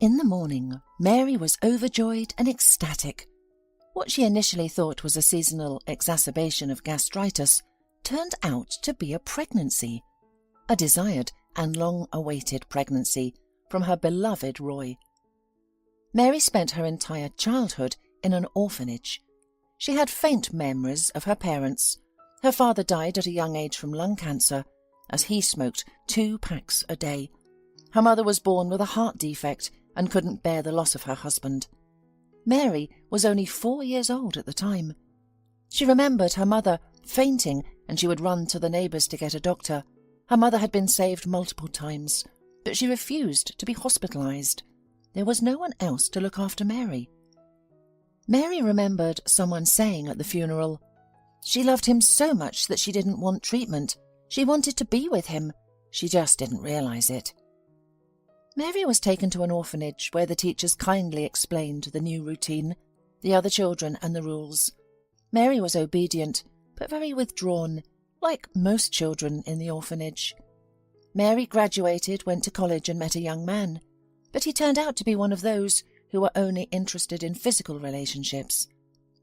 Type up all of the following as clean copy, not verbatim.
In the morning, Mary was overjoyed and ecstatic. What she initially thought was a seasonal exacerbation of gastritis turned out to be a pregnancy, a desired and long-awaited pregnancy from her beloved Roy. Mary spent her entire childhood in an orphanage. She had faint memories of her parents. Her father died at a young age from lung cancer, as he smoked 2 packs a day. Her mother was born with a heart defect and couldn't bear the loss of her husband. Mary was only 4 years old at the time. She remembered her mother fainting and she would run to the neighbours to get a doctor. Her mother had been saved multiple times, but she refused to be hospitalised. There was no one else to look after Mary. Mary remembered someone saying at the funeral, "She loved him so much that she didn't want treatment. She wanted to be with him. She just didn't realise it." Mary was taken to an orphanage where the teachers kindly explained the new routine, the other children and the rules. Mary was obedient, but very withdrawn, like most children in the orphanage. Mary graduated, went to college and met a young man, but he turned out to be one of those who were only interested in physical relationships.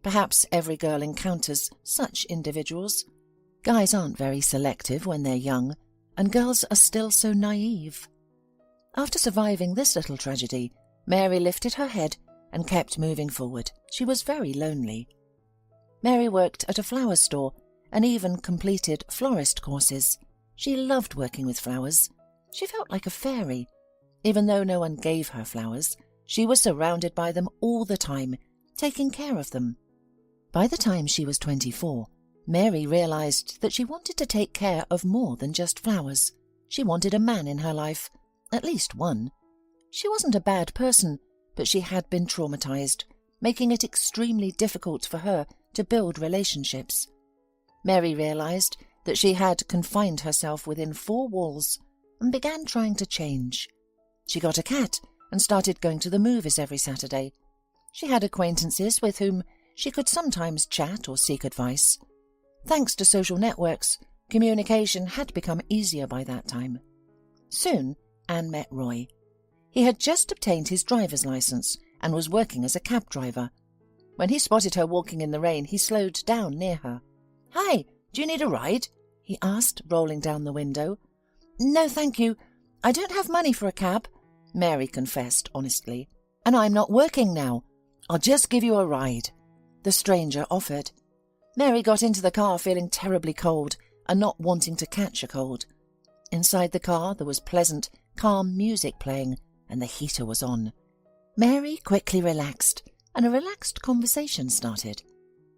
Perhaps every girl encounters such individuals. Guys aren't very selective when they're young, and girls are still so naive. After surviving this little tragedy, Mary lifted her head and kept moving forward. She was very lonely. Mary worked at a flower store and even completed florist courses. She loved working with flowers. She felt like a fairy. Even though no one gave her flowers, she was surrounded by them all the time, taking care of them. By the time she was 24, Mary realized that she wanted to take care of more than just flowers. She wanted a man in her life, at least one. She wasn't a bad person, but she had been traumatized, making it extremely difficult for her to build relationships. Mary realized that she had confined herself within 4 walls and began trying to change. She got a cat and started going to the movies every Saturday. She had acquaintances with whom she could sometimes chat or seek advice. Thanks to social networks, communication had become easier by that time. Soon, Anne met Roy. He had just obtained his driver's license and was working as a cab driver. When he spotted her walking in the rain, he slowed down near her. "Hi, do you need a ride?" he asked, rolling down the window. "No, thank you. I don't have money for a cab," Mary confessed honestly. "And I'm not working now. I'll just give you a ride," the stranger offered. Mary got into the car feeling terribly cold and not wanting to catch a cold. Inside the car there was pleasant, calm music playing and the heater was on. Mary quickly relaxed and a relaxed conversation started.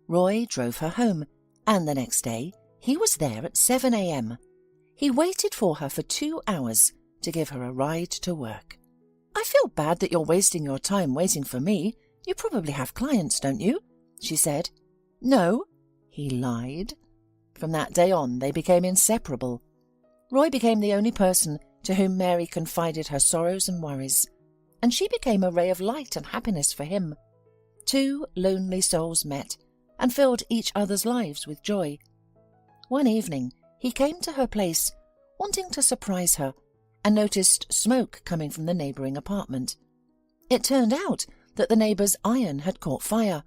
Roy drove her home, and the next day he was there at 7 a.m. He waited for her for 2 hours to give her a ride to work. "I feel bad that you're wasting your time waiting for me. You probably have clients, don't you?" she said. "No," he lied. From that day on, they became inseparable. Roy became the only person to whom Mary confided her sorrows and worries, and she became a ray of light and happiness for him. 2 lonely souls met and filled each other's lives with joy. One evening, he came to her place, wanting to surprise her, and noticed smoke coming from the neighbouring apartment. It turned out that the neighbour's iron had caught fire.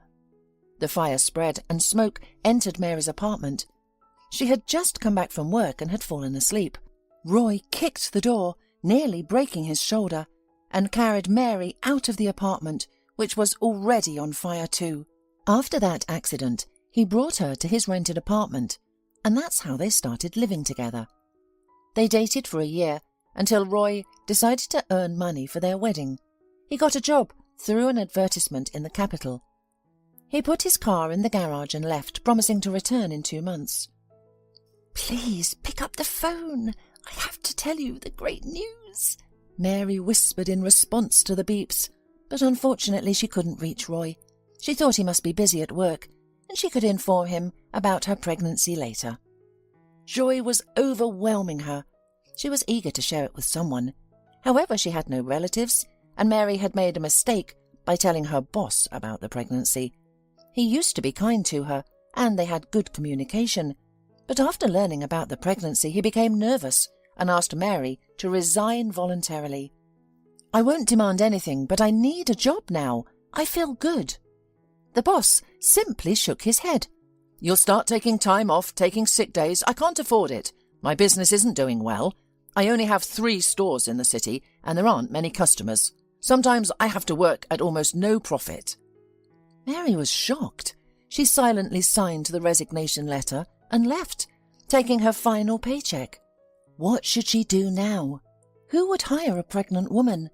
The fire spread and smoke entered Mary's apartment. She had just come back from work and had fallen asleep. Roy kicked the door, nearly breaking his shoulder, and carried Mary out of the apartment, which was already on fire too. After that accident, he brought her to his rented apartment, and that's how they started living together. They dated for a year until Roy decided to earn money for their wedding. He got a job through an advertisement in the capital. He put his car in the garage and left, promising to return in 2 months. "Please pick up the phone. I have to tell you the great news," Mary whispered in response to the beeps, but unfortunately she couldn't reach Roy. She thought he must be busy at work, and she could inform him about her pregnancy later. Joy was overwhelming her. She was eager to share it with someone. However, she had no relatives, and Mary had made a mistake by telling her boss about the pregnancy. He used to be kind to her, and they had good communication. But after learning about the pregnancy, he became nervous and asked Mary to resign voluntarily. I won't demand anything, but I need a job now. I feel good." The boss simply shook his head. "You'll start taking time off, taking sick days. I can't afford it. My business isn't doing well. I only have 3 stores in the city, and there aren't many customers. Sometimes I have to work at almost no profit." Mary was shocked. She silently signed the resignation letter and left, taking her final paycheck. What should she do now? Who would hire a pregnant woman?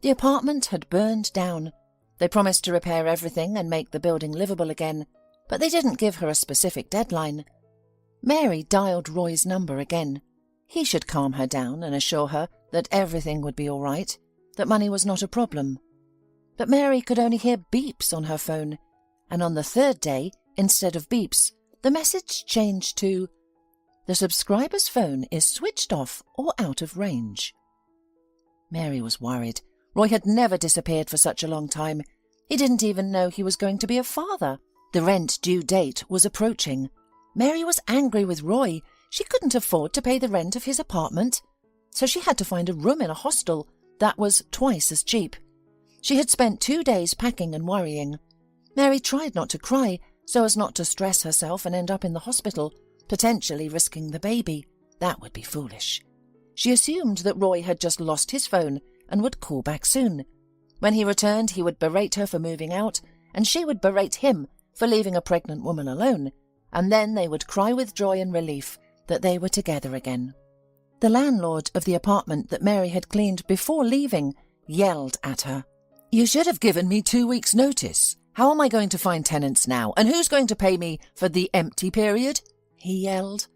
The apartment had burned down. They promised to repair everything and make the building livable again, but they didn't give her a specific deadline. Mary dialed Roy's number again. He should calm her down and assure her that everything would be all right, that money was not a problem. But Mary could only hear beeps on her phone, and on the 3rd day, instead of beeps, the message changed to, "The subscriber's phone is switched off or out of range." Mary was worried. Roy had never disappeared for such a long time. He didn't even know he was going to be a father. The rent due date was approaching. Mary was angry with Roy. She couldn't afford to pay the rent of his apartment, so she had to find a room in a hostel that was twice as cheap. She had spent 2 days packing and worrying. Mary tried not to cry so as not to stress herself and end up in the hospital, potentially risking the baby. That would be foolish. She assumed that Roy had just lost his phone and would call back soon. When he returned, he would berate her for moving out, and she would berate him for leaving a pregnant woman alone, and then they would cry with joy and relief that they were together again. The landlord of the apartment that Mary had cleaned before leaving yelled at her. "You should have given me 2 weeks' notice. How am I going to find tenants now, and who's going to pay me for the empty period?" he yelled.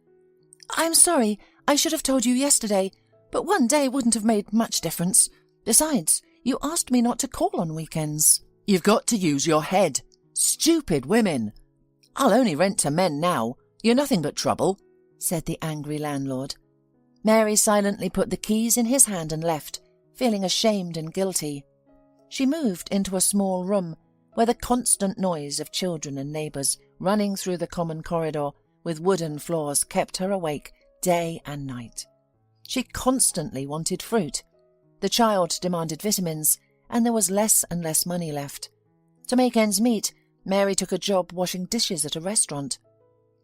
"I'm sorry, I should have told you yesterday, but 1 day wouldn't have made much difference. Besides, you asked me not to call on weekends." "You've got to use your head. Stupid women. I'll only rent to men now. You're nothing but trouble," said the angry landlord. Mary silently put the keys in his hand and left, feeling ashamed and guilty. She moved into a small room where the constant noise of children and neighbours running through the common corridor with wooden floors kept her awake day and night. She constantly wanted fruit. The child demanded vitamins, and there was less and less money left. To make ends meet, Mary took a job washing dishes at a restaurant.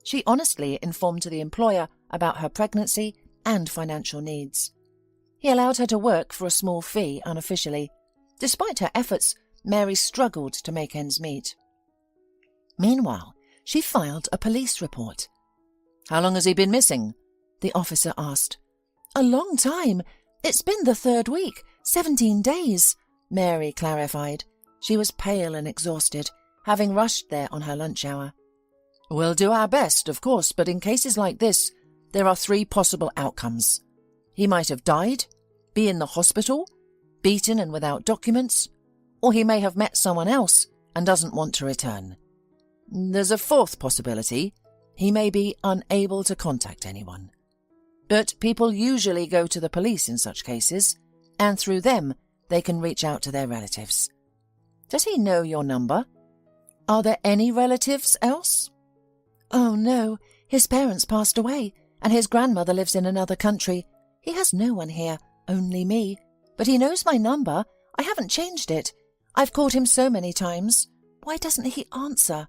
She honestly informed the employer about her pregnancy and financial needs. He allowed her to work for a small fee unofficially. Despite her efforts, Mary struggled to make ends meet. Meanwhile, she filed a police report. "How long has he been missing?" the officer asked. "A long time. It's been the 3rd week, 17 days, Mary clarified. She was pale and exhausted, having rushed there on her lunch hour. "We'll do our best, of course, but in cases like this, there are 3 possible outcomes. He might have died, be in the hospital, beaten and without documents, or he may have met someone else and doesn't want to return. There's a 4th possibility. He may be unable to contact anyone. But people usually go to the police in such cases, and through them they can reach out to their relatives. Does he know your number? Are there any relatives else?" "Oh no, his parents passed away, and his grandmother lives in another country. He has no one here, only me. But he knows my number. I haven't changed it. I've called him so many times. Why doesn't he answer?"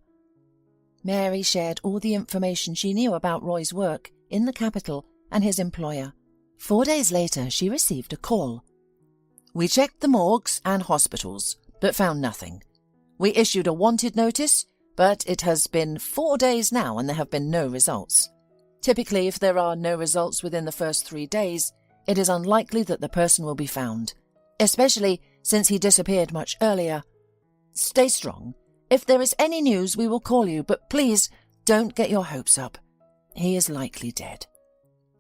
Mary shared all the information she knew about Roy's work in the capital and his employer. 4 days later, she received a call. "We checked the morgues and hospitals, but found nothing. We issued a wanted notice, but it has been 4 days now and there have been no results. Typically, if there are no results within the first 3 days, it is unlikely that the person will be found, especially since he disappeared much earlier. Stay strong. If there is any news, we will call you, but please don't get your hopes up. He is likely dead.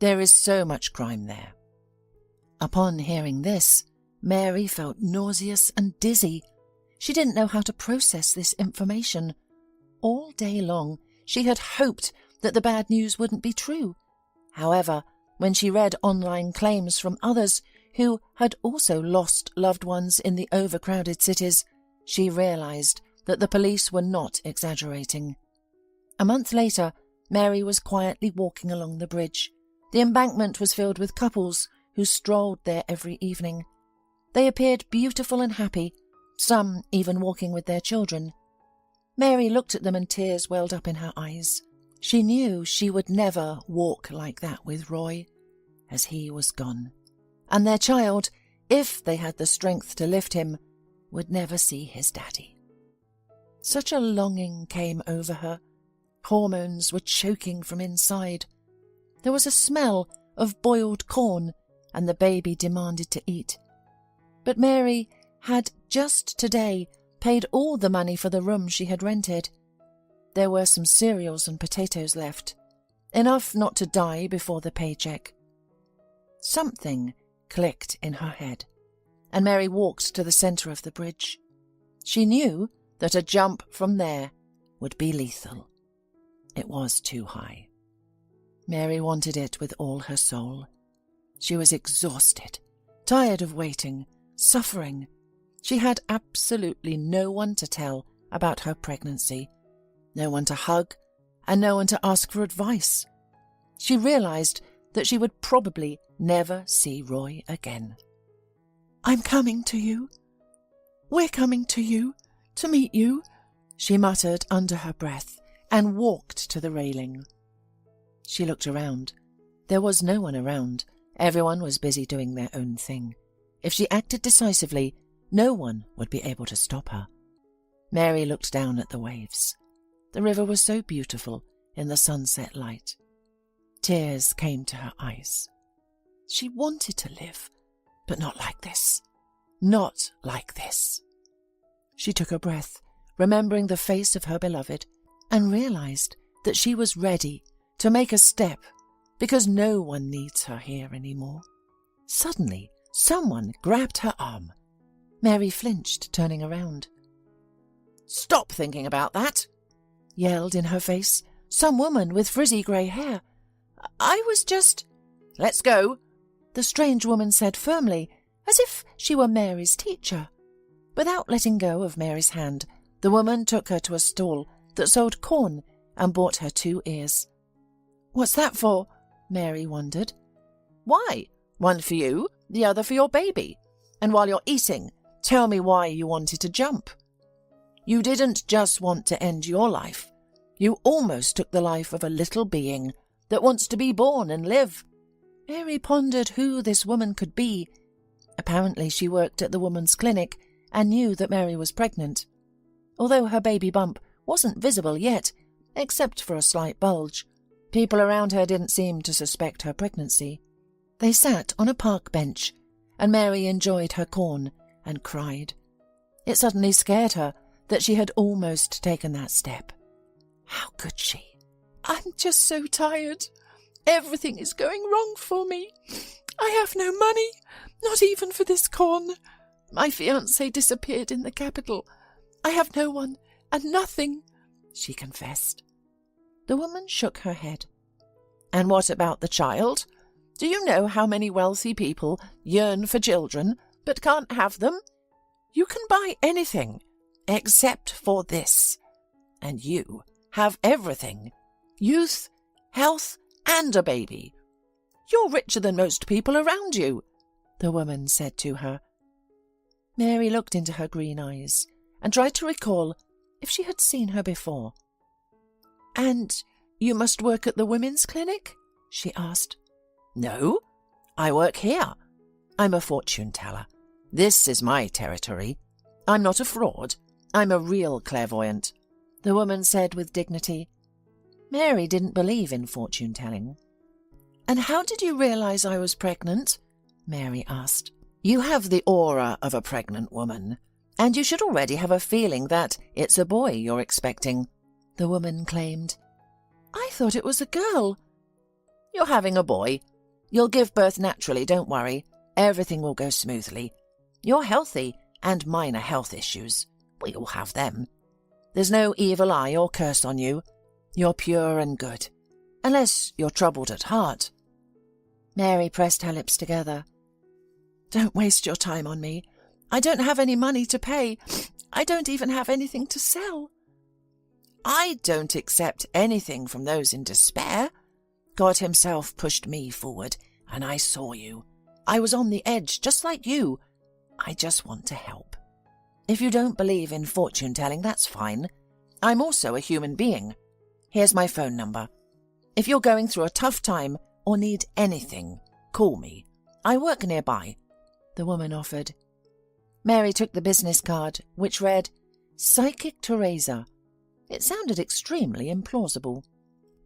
There is so much crime there." Upon hearing this, Mary felt nauseous and dizzy. She didn't know how to process this information. All day long, she had hoped that the bad news wouldn't be true. However, when she read online claims from others who had also lost loved ones in the overcrowded cities, she realized that the police were not exaggerating. A month later, Mary was quietly walking along the bridge. The embankment was filled with couples who strolled there every evening. They appeared beautiful and happy, some even walking with their children. Mary looked at them and tears welled up in her eyes. She knew she would never walk like that with Roy, as he was gone, and their child, if they had the strength to lift him, would never see his daddy. Such a longing came over her. Hormones were choking from inside. There was a smell of boiled corn, and the baby demanded to eat. But Mary had just today paid all the money for the room she had rented. There were some cereals and potatoes left, enough not to die before the paycheck. Something clicked in her head, and Mary walked to the centre of the bridge. She knew that a jump from there would be lethal. It was too high. Mary wanted it with all her soul. She was exhausted, tired of waiting, suffering. She had absolutely no one to tell about her pregnancy, no one to hug, and no one to ask for advice. She realized that she would probably never see Roy again. "I'm coming to you. We're coming to you, to meet you," she muttered under her breath, and walked to the railing. She looked around. There was no one around. Everyone was busy doing their own thing. If she acted decisively, no one would be able to stop her. Mary looked down at the waves. The river was so beautiful in the sunset light. Tears came to her eyes. She wanted to live, but not like this. Not like this. She took a breath, remembering the face of her beloved, and realized that she was ready to make a step because no one needs her here anymore. Suddenly, someone grabbed her arm. Mary flinched, turning around. "Stop thinking about that," yelled in her face some woman with frizzy grey hair. "I was just—" "Let's go," the strange woman said firmly, as if she were Mary's teacher. Without letting go of Mary's hand, the woman took her to a stall that sold corn and bought her 2 ears. "What's that for?" Mary wondered. "Why? One for you, the other for your baby. And while you're eating, tell me why you wanted to jump. You didn't just want to end your life. You almost took the life of a little being that wants to be born and live." Mary pondered who this woman could be. Apparently she worked at the woman's clinic and knew that Mary was pregnant. Although her baby bump wasn't visible yet, except for a slight bulge, people around her didn't seem to suspect her pregnancy. They sat on a park bench, and Mary enjoyed her corn and cried. It suddenly scared her that she had almost taken that step. How could she? "I'm just so tired. Everything is going wrong for me. I have no money, not even for this corn. My fiancé disappeared in the capital. I have no one and nothing," she confessed. The woman shook her head. "And what about the child? Do you know how many wealthy people yearn for children but can't have them? You can buy anything except for this. And you have everything: youth, health, and a baby. You're richer than most people around you," the woman said to her. Mary looked into her green eyes and tried to recall if she had seen her before. "And you must work at the women's clinic?" she asked. "No, I work here. I'm a fortune teller. This is my territory. I'm not a fraud. I'm a real clairvoyant," the woman said with dignity. Mary didn't believe in fortune-telling. "And how did you realize I was pregnant?" Mary asked. "You have the aura of a pregnant woman, and you should already have a feeling that it's a boy you're expecting," the woman claimed. "I thought it was a girl." "You're having a boy. You'll give birth naturally, don't worry. Everything will go smoothly. You're healthy, and minor health issues. We all have them. There's no evil eye or curse on you. You're pure and good, unless you're troubled at heart." Mary pressed her lips together. "Don't waste your time on me. I don't have any money to pay. I don't even have anything to sell." "I don't accept anything from those in despair. God himself pushed me forward, and I saw you. I was on the edge, just like you. I just want to help. If you don't believe in fortune-telling, that's fine. I'm also a human being. Here's my phone number. If you're going through a tough time or need anything, call me. I work nearby," the woman offered. Mary took the business card, which read, "Psychic Teresa." It sounded extremely implausible.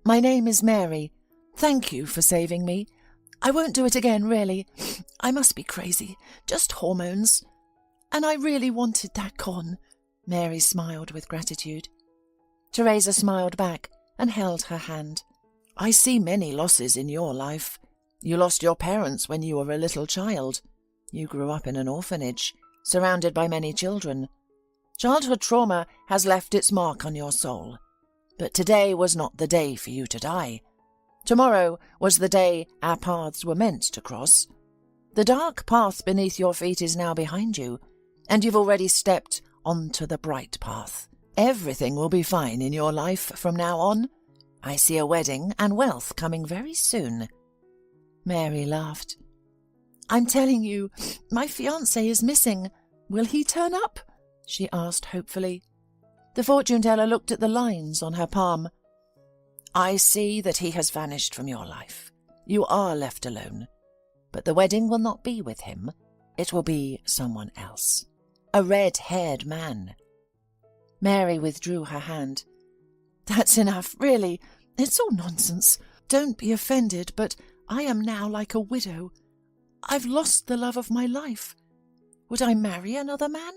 "My name is Mary. Thank you for saving me. I won't do it again, really. I must be crazy. Just hormones. And I really wanted that con." Mary smiled with gratitude. Teresa smiled back and held her hand. "I see many losses in your life. You lost your parents when you were a little child. You grew up in an orphanage, surrounded by many children. Childhood trauma has left its mark on your soul. But today was not the day for you to die. Tomorrow was the day our paths were meant to cross. The dark path beneath your feet is now behind you, and you've already stepped onto the bright path. Everything will be fine in your life from now on. I see a wedding and wealth coming very soon." Mary laughed. "I'm telling you, my fiancé is missing. Will he turn up?" she asked hopefully. The fortune-teller looked at the lines on her palm. "I see that he has vanished from your life. You are left alone. But the wedding will not be with him. It will be someone else. A red-haired man." Mary withdrew her hand. "That's enough, really. It's all nonsense. Don't be offended, but I am now like a widow. I've lost the love of my life. Would I marry another man?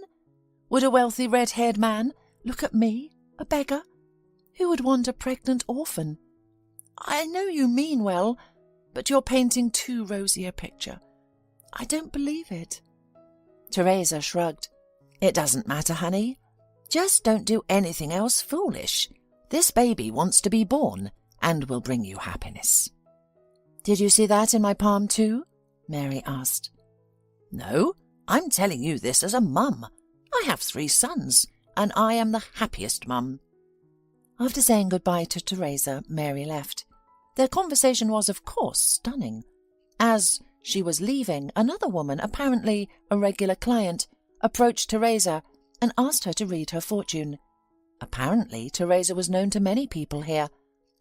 Would a wealthy red-haired man look at me, a beggar? Who would want a pregnant orphan? I know you mean well, but you're painting too rosy a picture. I don't believe it." Teresa shrugged. "It doesn't matter, honey. Just don't do anything else foolish. This baby wants to be born and will bring you happiness." "Did you see that in my palm too?" Mary asked. "No, I'm telling you this as a mum. I have 3 sons, and I am the happiest mum." After saying goodbye to Teresa, Mary left. Their conversation was, of course, stunning. As she was leaving, another woman, apparently a regular client, approached Teresa and asked her to read her fortune. Apparently, Teresa was known to many people here,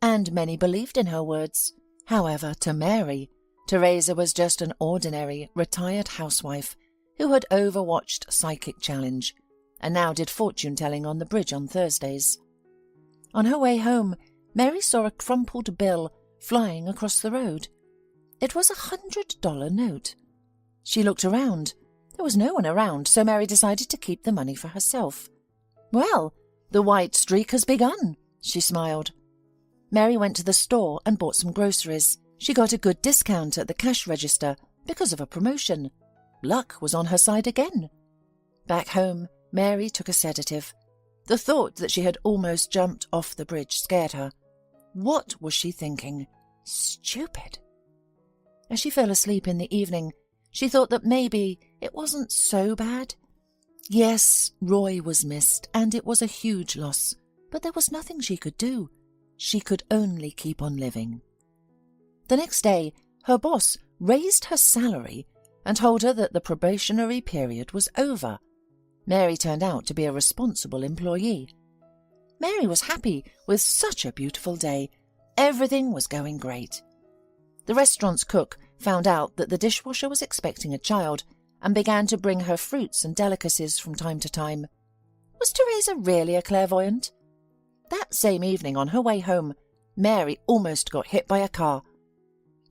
and many believed in her words. However, to Mary, Teresa was just an ordinary, retired housewife who had overwatched Psychic Challenge and now did fortune-telling on the bridge on Thursdays. On her way home, Mary saw a crumpled bill flying across the road. It was $100 note. She looked around. There was no one around, so Mary decided to keep the money for herself. "Well, the white streak has begun," she smiled. Mary went to the store and bought some groceries. She got a good discount at the cash register because of a promotion. Luck was on her side again. Back home, Mary took a sedative. The thought that she had almost jumped off the bridge scared her. What was she thinking? Stupid. As she fell asleep in the evening, she thought that maybe it wasn't so bad. Yes, Roy was missed, and it was a huge loss, but there was nothing she could do. She could only keep on living. The next day, her boss raised her salary and told her that the probationary period was over. Mary turned out to be a responsible employee. Mary was happy with such a beautiful day. Everything was going great. The restaurant's cook found out that the dishwasher was expecting a child and began to bring her fruits and delicacies from time to time. Was Teresa really a clairvoyant? That same evening on her way home, Mary almost got hit by a car.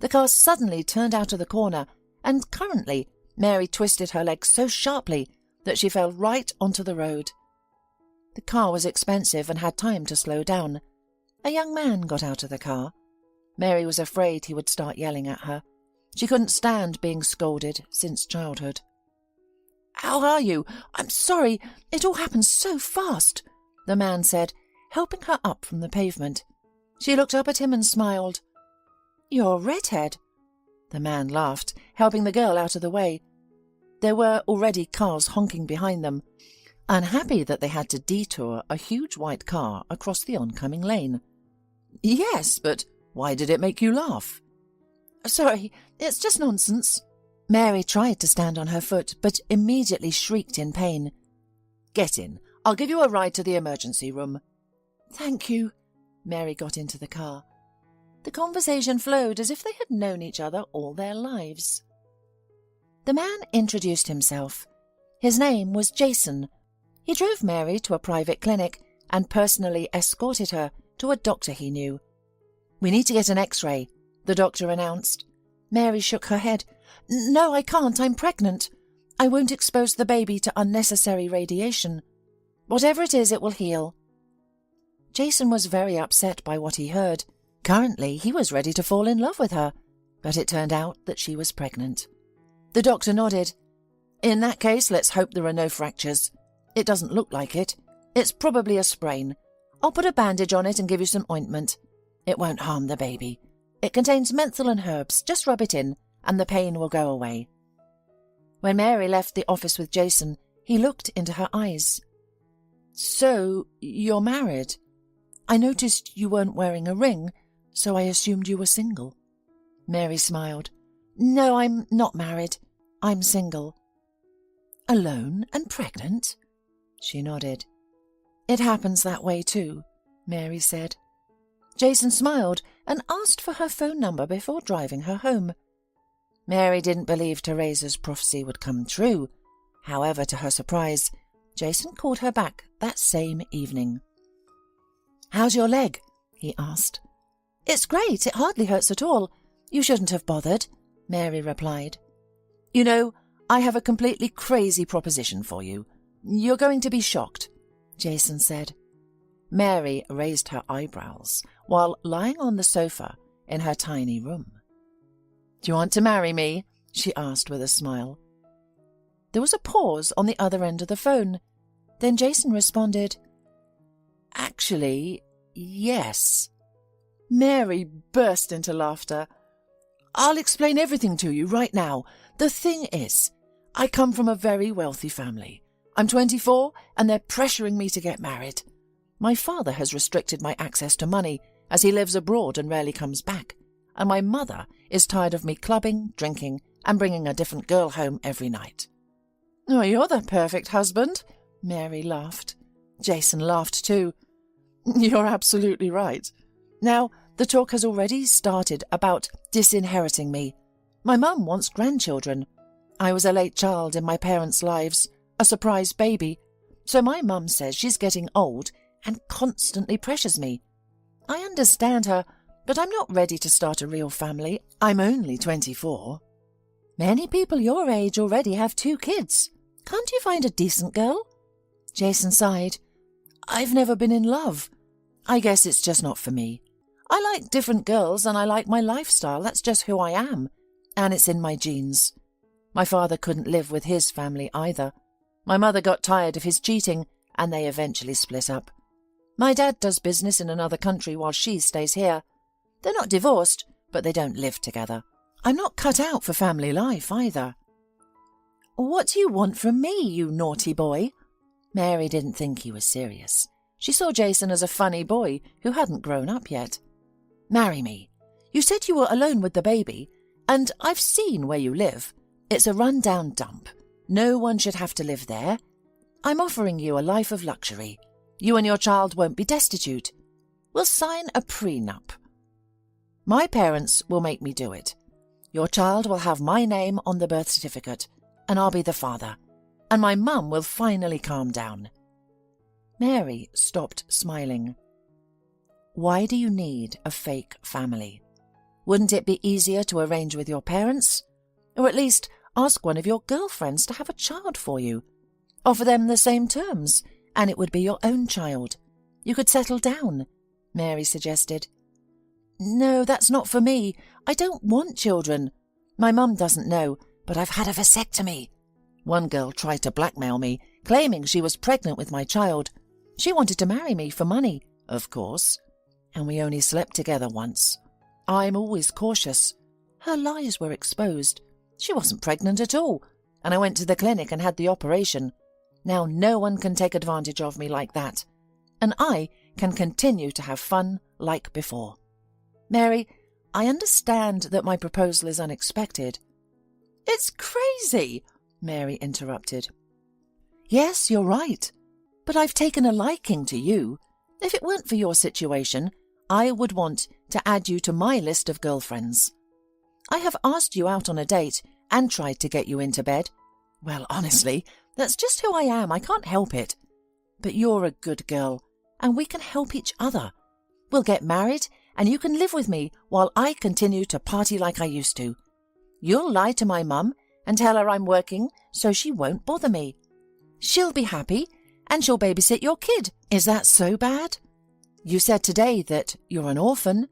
The car suddenly turned out of the corner, and currently Mary twisted her leg so sharply that she fell right onto the road. The car was expensive and had time to slow down. A young man got out of the car. Mary was afraid he would start yelling at her. She couldn't stand being scolded since childhood. "How are you? I'm sorry, it all happened so fast," the man said, helping her up from the pavement. She looked up at him and smiled. "You're a redhead." The man laughed, helping the girl out of the way. There were already cars honking behind them, unhappy that they had to detour a huge white car across the oncoming lane. "Yes, but why did it make you laugh?" "Sorry, it's just nonsense." Mary tried to stand on her foot, but immediately shrieked in pain. "Get in. I'll give you a ride to the emergency room." "Thank you." Mary got into the car. The conversation flowed as if they had known each other all their lives. The man introduced himself. His name was Jason. He drove Mary to a private clinic and personally escorted her to a doctor he knew. "We need to get an X-ray," the doctor announced. Mary shook her head. "No, I can't. I'm pregnant. I won't expose the baby to unnecessary radiation. Whatever it is, it will heal." Jason was very upset by what he heard. Currently, he was ready to fall in love with her, but it turned out that she was pregnant. The doctor nodded. "In that case, let's hope there are no fractures. It doesn't look like it. It's probably a sprain. I'll put a bandage on it and give you some ointment. It won't harm the baby. It contains menthol and herbs. Just rub it in, and the pain will go away." When Mary left the office with Jason, he looked into her eyes. "So, you're married? I noticed you weren't wearing a ring, so I assumed you were single." Mary smiled. "No, I'm not married. I'm single." "Alone and pregnant?" She nodded. "It happens that way too," Mary said. Jason smiled and asked for her phone number before driving her home. Mary didn't believe Teresa's prophecy would come true. However, to her surprise, Jason called her back that same evening. "How's your leg?" he asked. "It's great. It hardly hurts at all. You shouldn't have bothered," Mary replied. "You know, I have a completely crazy proposition for you. You're going to be shocked," Jason said. Mary raised her eyebrows while lying on the sofa in her tiny room. "Do you want to marry me?" she asked with a smile. There was a pause on the other end of the phone. Then Jason responded, "Actually, yes." Mary burst into laughter. "I'll explain everything to you right now. The thing is, I come from a very wealthy family. I'm 24 and they're pressuring me to get married. My father has restricted my access to money as he lives abroad and rarely comes back, and my mother is tired of me clubbing, drinking, and bringing a different girl home every night." "Oh, you're the perfect husband," Mary laughed. Jason laughed too. "You're absolutely right. Now, the talk has already started about disinheriting me. My mum wants grandchildren. I was a late child in my parents' lives, a surprise baby, so my mum says she's getting old and constantly pressures me. I understand her, but I'm not ready to start a real family. I'm only 24. Many people your age already have 2 kids. Can't you find a decent girl?" Jason sighed. "I've never been in love. I guess it's just not for me. I like different girls and I like my lifestyle. That's just who I am. And it's in my genes. My father couldn't live with his family either. My mother got tired of his cheating and they eventually split up. My dad does business in another country while she stays here. They're not divorced, but they don't live together. I'm not cut out for family life either." "What do you want from me, you naughty boy?" Mary didn't think he was serious. She saw Jason as a funny boy who hadn't grown up yet. "Marry me. You said you were alone with the baby, and I've seen where you live. It's a run-down dump. No one should have to live there. I'm offering you a life of luxury. You and your child won't be destitute. We'll sign a prenup. My parents will make me do it. Your child will have my name on the birth certificate, and I'll be the father, and my mum will finally calm down." Mary stopped smiling. "Why do you need a fake family? Wouldn't it be easier to arrange with your parents? Or at least ask one of your girlfriends to have a child for you. Offer them the same terms, and it would be your own child. You could settle down," Mary suggested. "No, that's not for me. I don't want children. My mum doesn't know, but I've had a vasectomy. One girl tried to blackmail me, claiming she was pregnant with my child. She wanted to marry me for money, of course, and we only slept together once. I'm always cautious. Her lies were exposed. She wasn't pregnant at all, and I went to the clinic and had the operation. Now no one can take advantage of me like that, and I can continue to have fun like before. Mary, I understand that my proposal is unexpected. It's crazy, Mary interrupted. Yes, you're right, but I've taken a liking to you. If it weren't for your situation, I would want to add you to my list of girlfriends. I have asked you out on a date and tried to get you into bed. Well, honestly, that's just who I am. I can't help it. But you're a good girl, and we can help each other. We'll get married, and you can live with me while I continue to party like I used to. You'll lie to my mum and tell her I'm working so she won't bother me. She'll be happy, and she'll babysit your kid. Is that so bad? You said today that you're an orphan.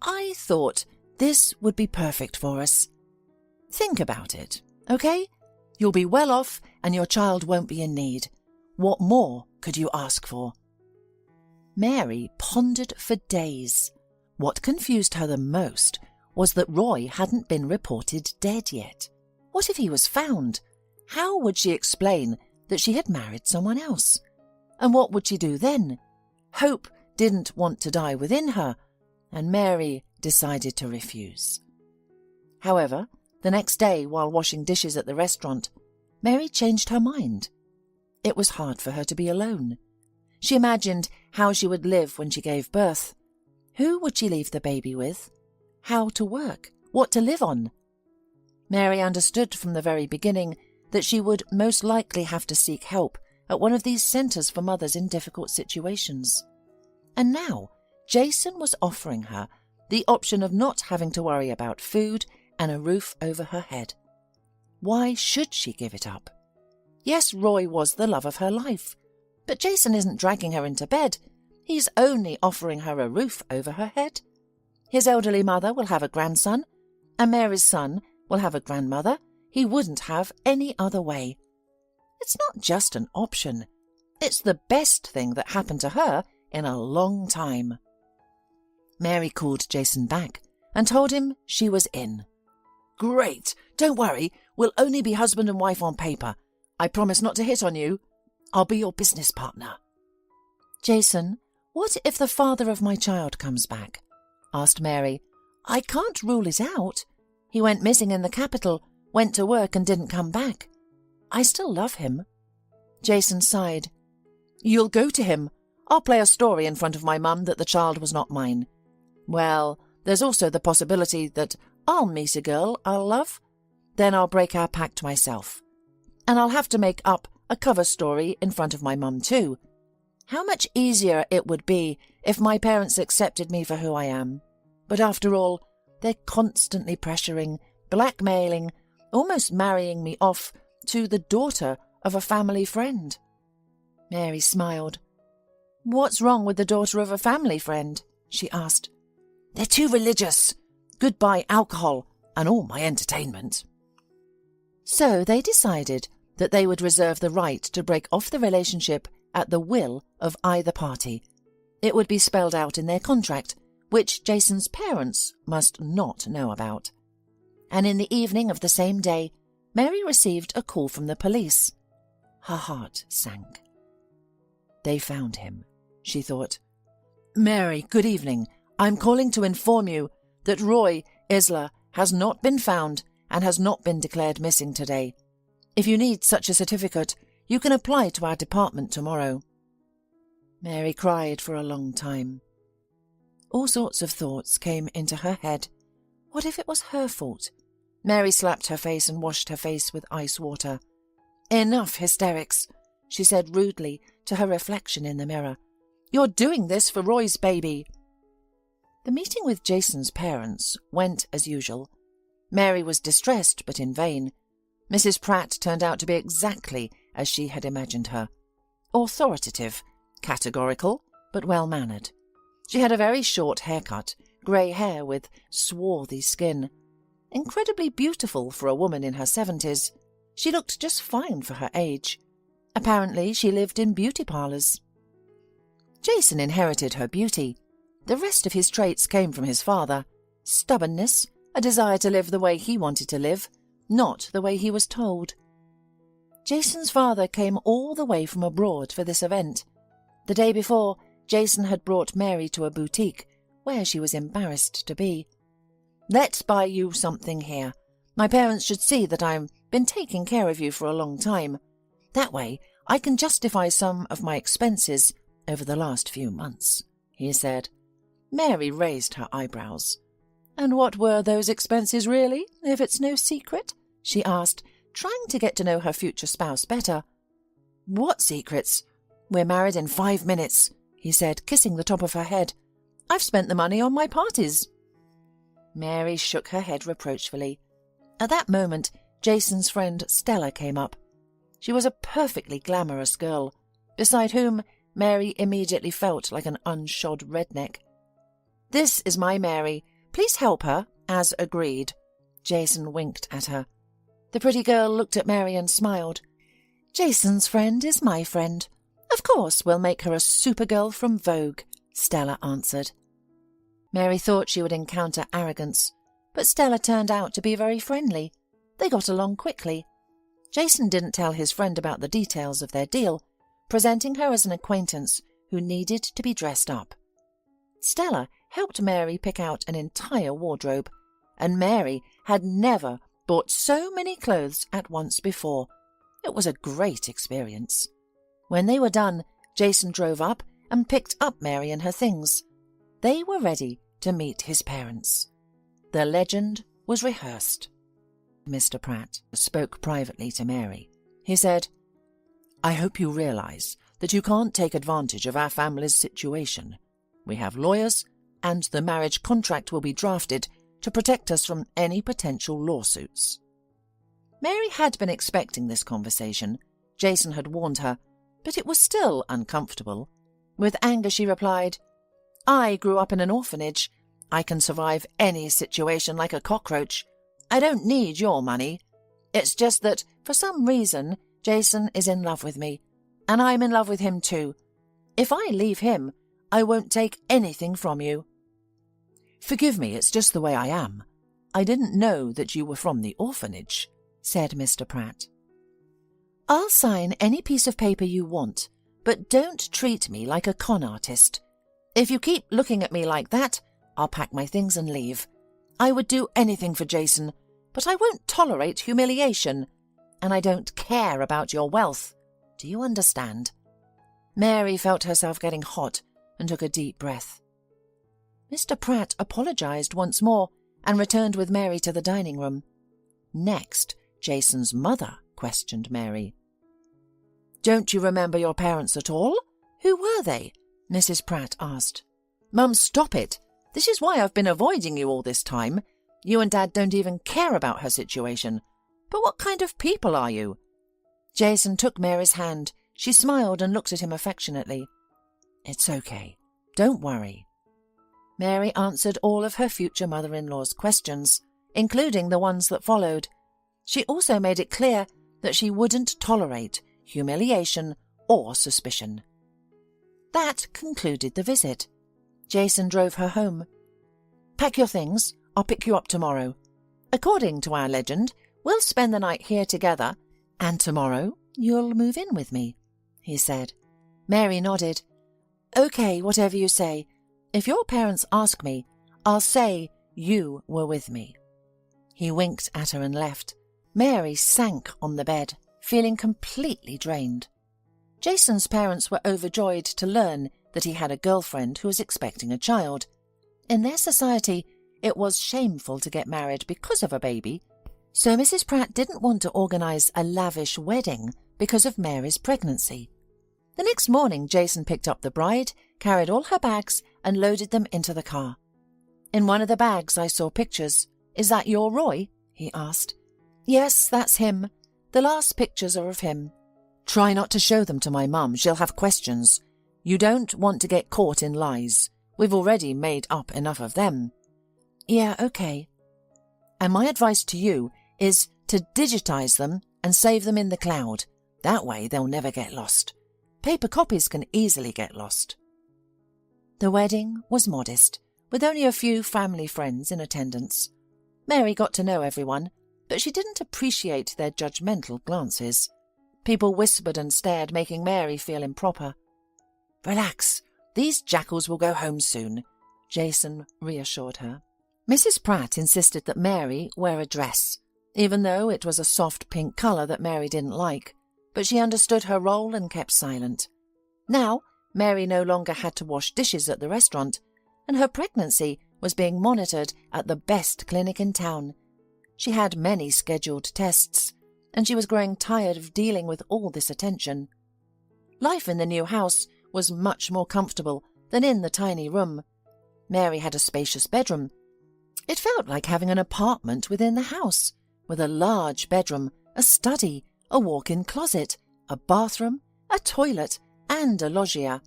I thought this would be perfect for us. Think about it, okay? You'll be well off and your child won't be in need. What more could you ask for? Mary pondered for days. What confused her the most was that Roy hadn't been reported dead yet. What if he was found? How would she explain that she had married someone else? And what would she do then? Hope didn't want to die within her, and Mary decided to refuse. However, the next day, while washing dishes at the restaurant, Mary changed her mind. It was hard for her to be alone. She imagined how she would live when she gave birth. Who would she leave the baby with? How to work? What to live on? Mary understood from the very beginning that she would most likely have to seek help at one of these centres for mothers in difficult situations. And now Jason was offering her the option of not having to worry about food and a roof over her head. Why should she give it up? Yes, Roy was the love of her life, but Jason isn't dragging her into bed. He's only offering her a roof over her head. His elderly mother will have a grandson, and Mary's son will have a grandmother. He wouldn't have any other way. It's not just an option. It's the best thing that happened to her in a long time. Mary called Jason back and told him she was in. Great! Don't worry, we'll only be husband and wife on paper. I promise not to hit on you. I'll be your business partner. Jason, what if the father of my child comes back? Asked Mary. I can't rule it out. He went missing in the capital, went to work and didn't come back. I still love him. Jason sighed. You'll go to him. I'll play a story in front of my mum that the child was not mine. Well, there's also the possibility that I'll meet a girl I'll love. Then I'll break our pact myself. And I'll have to make up a cover story in front of my mum too. How much easier it would be if my parents accepted me for who I am. But after all, they're constantly pressuring, blackmailing, almost marrying me off to the daughter of a family friend. Mary smiled. What's wrong with the daughter of a family friend? She asked. They're too religious. Goodbye alcohol and all my entertainment. So they decided that they would reserve the right to break off the relationship at the will of either party. It would be spelled out in their contract, which Jason's parents must not know about. And in the evening of the same day, Mary received a call from the police. Her heart sank. They found him, she thought. Mary, good evening. I'm calling to inform you that Roy Isler has not been found and has not been declared missing today. If you need such a certificate, you can apply to our department tomorrow. Mary cried for a long time. All sorts of thoughts came into her head. What if it was her fault? Mary slapped her face and washed her face with ice water. Enough hysterics, she said rudely to her reflection in the mirror. You're doing this for Roy's baby. The meeting with Jason's parents went as usual. Mary was distressed, but in vain. Mrs. Pratt turned out to be exactly as she had imagined her. Authoritative, categorical, but well-mannered. She had a very short haircut, grey hair with swarthy skin. Incredibly beautiful for a woman in her 70s. She looked just fine for her age. Apparently she lived in beauty parlours. Jason inherited her beauty. The rest of his traits came from his father. Stubbornness, a desire to live the way he wanted to live, not the way he was told. Jason's father came all the way from abroad for this event. The day before, Jason had brought Mary to a boutique, where she was embarrassed to be. Let's buy you something here. My parents should see that I've been taking care of you for a long time. That way, I can justify some of my expenses over the last few months," he said. Mary raised her eyebrows. "And what were those expenses really, if it's no secret?" she asked, trying to get to know her future spouse better. "What secrets? We're married in 5 minutes," he said, kissing the top of her head. "I've spent the money on my parties." Mary shook her head reproachfully. At that moment, Jason's friend Stella came up. She was a perfectly glamorous girl, beside whom Mary immediately felt like an unshod redneck. "This is my Mary. Please help her, as agreed." Jason winked at her. The pretty girl looked at Mary and smiled. "Jason's friend is my friend. Of course we'll make her a supergirl from Vogue," Stella answered. Mary thought she would encounter arrogance, but Stella turned out to be very friendly. They got along quickly. Jason didn't tell his friend about the details of their deal, presenting her as an acquaintance who needed to be dressed up. Stella helped Mary pick out an entire wardrobe, and Mary had never bought so many clothes at once before. It was a great experience. When they were done, Jason drove up and picked up Mary and her things. They were ready to meet his parents. The legend was rehearsed. Mr. Pratt spoke privately to Mary. He said, "I hope you realize that you can't take advantage of our family's situation. We have lawyers, and the marriage contract will be drafted to protect us from any potential lawsuits." Mary had been expecting this conversation. Jason had warned her, but it was still uncomfortable. With anger she replied, "I grew up in an orphanage. I can survive any situation like a cockroach. I don't need your money. It's just that, for some reason, Jason is in love with me, and I'm in love with him too. If I leave him, I won't take anything from you." "Forgive me, it's just the way I am. I didn't know that you were from the orphanage," said Mr. Pratt. "I'll sign any piece of paper you want, but don't treat me like a con artist. If you keep looking at me like that, I'll pack my things and leave. I would do anything for Jason, but I won't tolerate humiliation, and I don't care about your wealth. Do you understand?" Mary felt herself getting hot and took a deep breath. Mr. Pratt apologized once more and returned with Mary to the dining room. Next, Jason's mother questioned Mary. "Don't you remember your parents at all? Who were they?" Mrs. Pratt asked. "Mum, stop it. This is why I've been avoiding you all this time. You and Dad don't even care about her situation. But what kind of people are you?" Jason took Mary's hand. She smiled and looked at him affectionately. "It's okay. Don't worry." Mary answered all of her future mother-in-law's questions, including the ones that followed. She also made it clear that she wouldn't tolerate humiliation or suspicion. That concluded the visit. Jason drove her home. "Pack your things. I'll pick you up tomorrow. According to our legend, we'll spend the night here together, and tomorrow you'll move in with me," he said. Mary nodded. "Okay, whatever you say. If your parents ask me, I'll say you were with me." He winked at her and left. Mary sank on the bed, feeling completely drained. Jason's parents were overjoyed to learn that he had a girlfriend who was expecting a child. In their society, it was shameful to get married because of a baby, so Mrs. Pratt didn't want to organize a lavish wedding because of Mary's pregnancy. The next morning, Jason picked up the bride, carried all her bags, and loaded them into the car. "In one of the bags I saw pictures. Is that your Roy?" he asked. "Yes, that's him. The last pictures are of him." "Try not to show them to my mum. She'll have questions. You don't want to get caught in lies. We've already made up enough of them." "Yeah, okay." "And my advice to you is to digitize them and save them in the cloud. That way they'll never get lost. Paper copies can easily get lost." The wedding was modest, with only a few family friends in attendance. Mary got to know everyone, but she didn't appreciate their judgmental glances. People whispered and stared, making Mary feel improper. "Relax. These jackals will go home soon," Jason reassured her. Mrs. Pratt insisted that Mary wear a dress. even though it was a soft pink colour that Mary didn't like, but she understood her role and kept silent. Now, Mary no longer had to wash dishes at the restaurant, and her pregnancy was being monitored at the best clinic in town. She had many scheduled tests, and she was growing tired of dealing with all this attention. Life in the new house was much more comfortable than in the tiny room. Mary had a spacious bedroom. It felt like having an apartment within the house, with a large bedroom, a study, a walk-in closet, a bathroom, a toilet, and a loggia.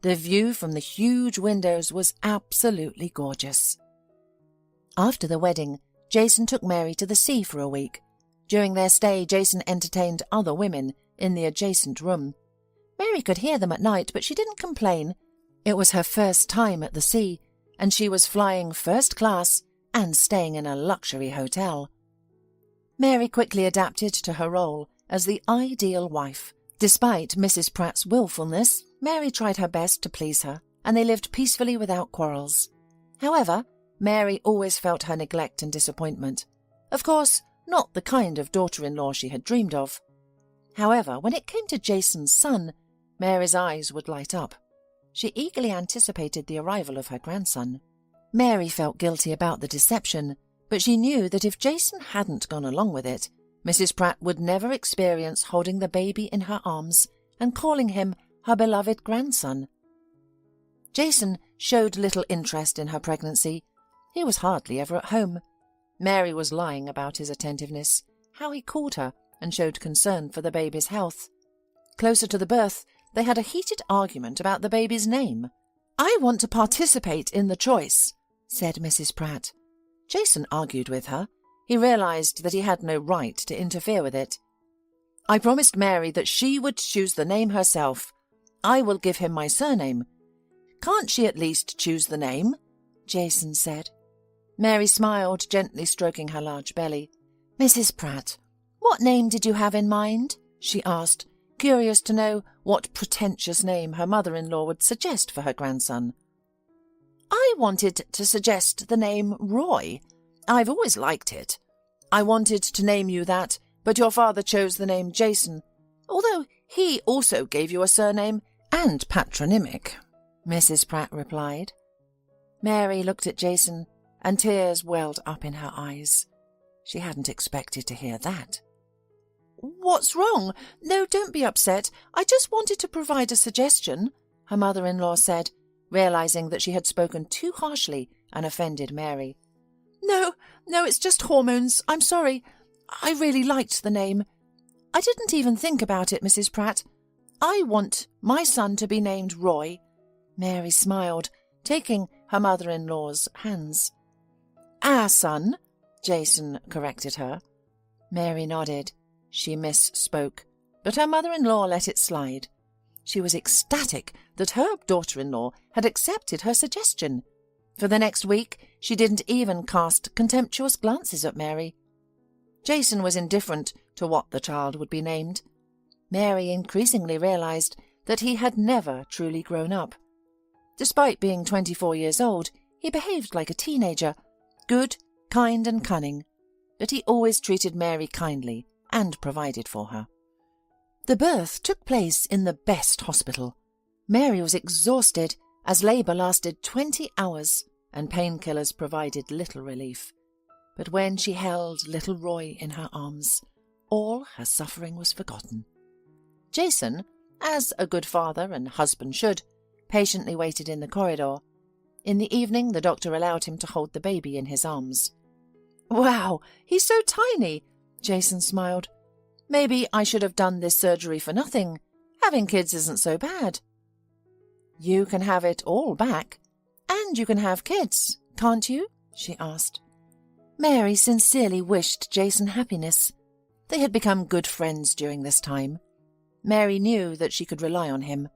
The view from the huge windows was absolutely gorgeous. After the wedding, Jason took Mary to the sea for a week. During their stay, Jason entertained other women in the adjacent room. Mary could hear them at night, but she didn't complain. It was her first time at the sea, and she was flying first class and staying in a luxury hotel. Mary quickly adapted to her role as the ideal wife. Despite Mrs. Pratt's willfulness, Mary tried her best to please her, and they lived peacefully without quarrels. However, Mary always felt her neglect and disappointment. Of course, not the kind of daughter-in-law she had dreamed of. However, when it came to Jason's son, Mary's eyes would light up. She eagerly anticipated the arrival of her grandson. Mary felt guilty about the deception, but she knew that if Jason hadn't gone along with it, Mrs. Pratt would never experience holding the baby in her arms and calling him her beloved grandson. Jason showed little interest in her pregnancy. He was hardly ever at home. Mary was lying about his attentiveness, how he called her and showed concern for the baby's health. Closer to the birth, they had a heated argument about the baby's name. "I want to participate in the choice," said Mrs. Pratt. Jason argued with her. He realized that he had no right to interfere with it. "I promised Mary that she would choose the name herself. I will give him my surname. Can't she at least choose the name?" Jason said. Mary smiled, gently stroking her large belly. "Mrs. Pratt, what name did you have in mind?" she asked, curious to know what pretentious name her mother-in-law would suggest for her grandson. "I wanted to suggest the name Roy. I've always liked it. I wanted to name you that, but your father chose the name Jason, although he also gave you a surname and patronymic," Mrs. Pratt replied. Mary looked at Jason, and tears welled up in her eyes. She hadn't expected to hear that. "What's wrong? No, don't be upset. I just wanted to provide a suggestion," her mother-in-law said, realizing that she had spoken too harshly and offended Mary. No, it's just hormones. I'm sorry. I really liked the name. I didn't even think about it, Mrs. Pratt. I want my son to be named Roy." Mary smiled, taking her mother-in-law's hands. "Our son," Jason corrected her. Mary nodded. She misspoke, but her mother-in-law let it slide. She was ecstatic that her daughter-in-law had accepted her suggestion. For the next week, she didn't even cast contemptuous glances at Mary. Jason was indifferent to what the child would be named. Mary increasingly realized that he had never truly grown up. Despite being 24 years old, he behaved like a teenager, good, kind and cunning, but he always treated Mary kindly and provided for her. The birth took place in the best hospital. Mary was exhausted as labour lasted 20 hours and painkillers provided little relief. But when she held little Roy in her arms, all her suffering was forgotten. Jason, as a good father and husband should, patiently waited in the corridor. In the evening, the doctor allowed him to hold the baby in his arms. "Wow, he's so tiny," Jason smiled. "Maybe I should have done this surgery for nothing. Having kids isn't so bad." "You can have it all back, and you can have kids, can't you?" she asked. Mary sincerely wished Jason happiness. They had become good friends during this time. Mary knew that she could rely on him.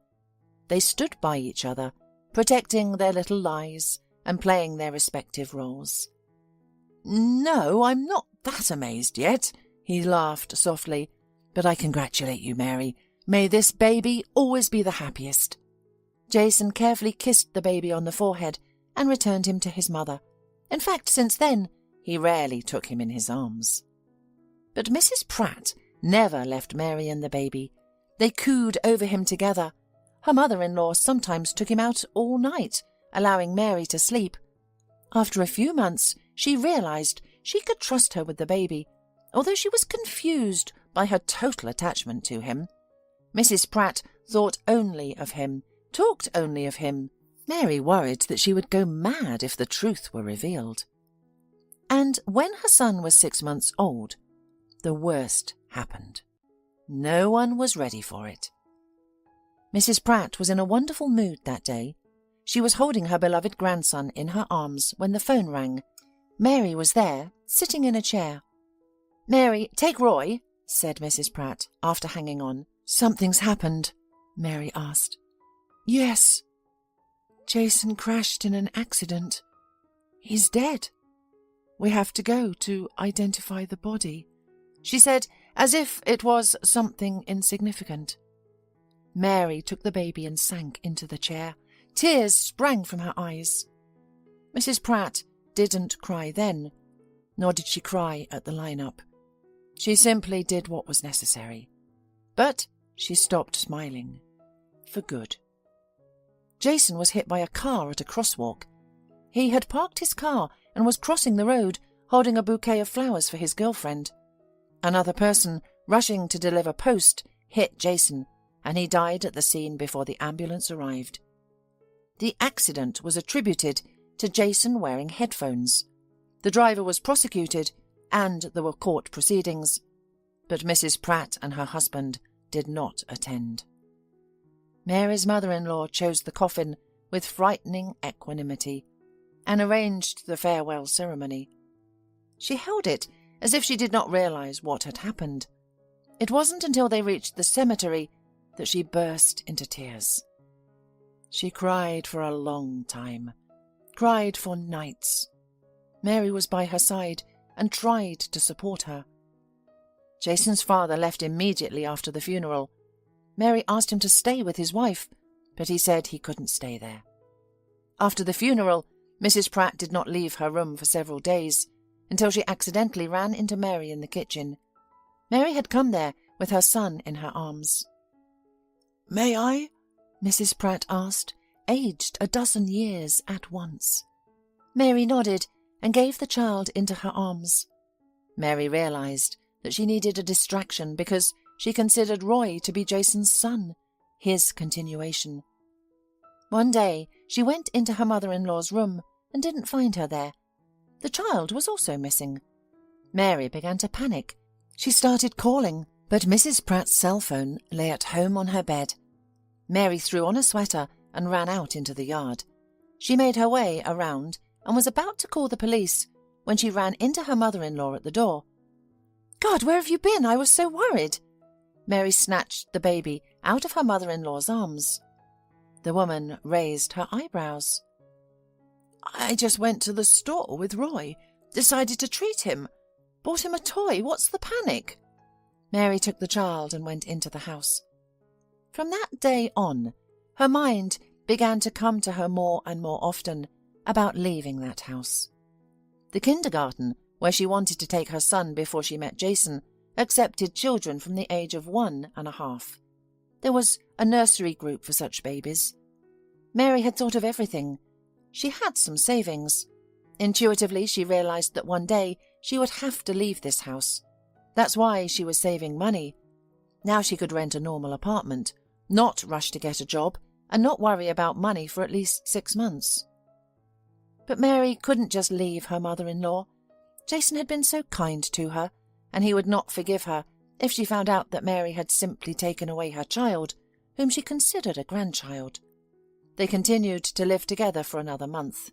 They stood by each other, protecting their little lies and playing their respective roles. "No, I'm not that amazed yet," he laughed softly. "But I congratulate you, Mary. May this baby always be the happiest." Jason carefully kissed the baby on the forehead and returned him to his mother. In fact, since then, he rarely took him in his arms. But Mrs. Pratt never left Mary and the baby. They cooed over him together. Her mother-in-law sometimes took him out all night, allowing Mary to sleep. After a few months, she realized she could trust her with the baby, although she was confused by her total attachment to him. Mrs. Pratt thought only of him, talked only of him. Mary worried that she would go mad if the truth were revealed. And when her son was 6 months old, the worst happened. No one was ready for it. Mrs. Pratt was in a wonderful mood that day. She was holding her beloved grandson in her arms when the phone rang. Mary was there, sitting in a chair. "Mary, take Roy," said Mrs. Pratt, after hanging on. "Something's happened," Mary asked. "Yes. Jason crashed in an accident. He's dead. We have to go to identify the body," she said, as if it was something insignificant. Mary took the baby and sank into the chair. Tears sprang from her eyes. Mrs. Pratt didn't cry then, nor did she cry at the line-up. She simply did what was necessary. But she stopped smiling. For good. Jason was hit by a car at a crosswalk. He had parked his car and was crossing the road, holding a bouquet of flowers for his girlfriend. Another person, rushing to deliver post, hit Jason, and he died at the scene before the ambulance arrived. The accident was attributed to Jason wearing headphones. The driver was prosecuted, and there were court proceedings, but Mrs. Pratt and her husband did not attend. Mary's mother-in-law chose the coffin with frightening equanimity and arranged the farewell ceremony. She held it as if she did not realize what had happened. It wasn't until they reached the cemetery that she burst into tears. She cried for a long time, cried for nights. Mary was by her side and tried to support her. Jason's father left immediately after the funeral. Mary asked him to stay with his wife, but he said he couldn't stay there. After the funeral, Mrs. Pratt did not leave her room for several days, until she accidentally ran into Mary in the kitchen. Mary had come there with her son in her arms. "May I?" Mrs. Pratt asked, aged a dozen years at once. Mary nodded and gave the child into her arms. Mary realized that she needed a distraction because she considered Roy to be Jason's son, his continuation. One day she went into her mother-in-law's room and didn't find her there. The child was also missing. Mary began to panic. She started calling, but Mrs. Pratt's cell phone lay at home on her bed. Mary threw on a sweater and ran out into the yard. She made her way around and was about to call the police when she ran into her mother-in-law at the door. "God, where have you been? I was so worried." Mary snatched the baby out of her mother-in-law's arms. The woman raised her eyebrows. "I just went to the store with Roy, decided to treat him, bought him a toy. What's the panic?" Mary took the child and went into the house. From that day on, her mind began to come to her more and more often about leaving that house. The kindergarten, where she wanted to take her son before she met Jason, accepted children from the age of 1.5. There was a nursery group for such babies. Mary had thought of everything. She had some savings. Intuitively, she realized that one day she would have to leave this house. That's why she was saving money. Now she could rent a normal apartment, not rush to get a job, and not worry about money for at least 6 months. But Mary couldn't just leave her mother-in-law. Jason had been so kind to her, and he would not forgive her if she found out that Mary had simply taken away her child, whom she considered a grandchild. They continued to live together for another month.